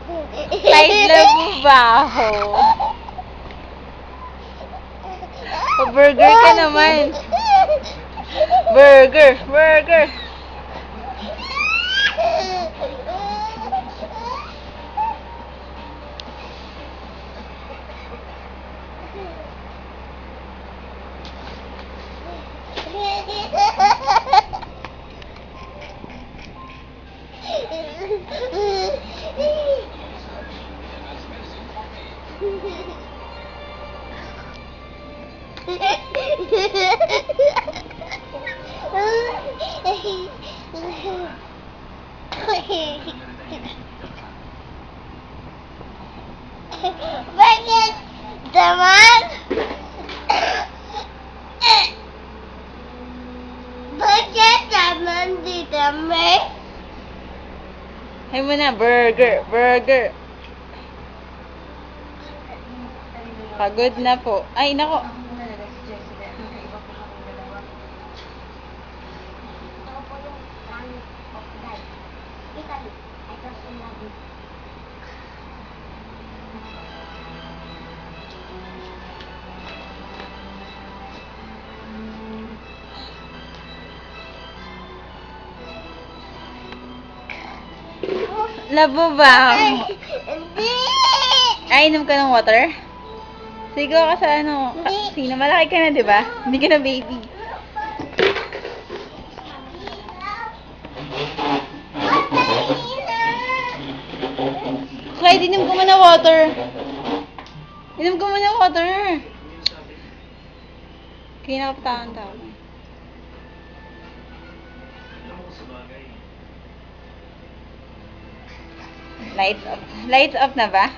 Clyde Labubaho. Pa-burger ka naman. Burger, burger. Bakit naman? Bakit naman di kami? Hay mo na, burger, burger. Pagod na po. Ay, nako. Labubaho. Hindi! Ay, inom ka ng water? Sigaw ka sa ano. Sino, malaki ka na, di ba? Hindi ka na baby. Clyde, inom ko muna water. Inom ko muna water. Kaya nakapatahan tao. Lights off. Lights off na ba?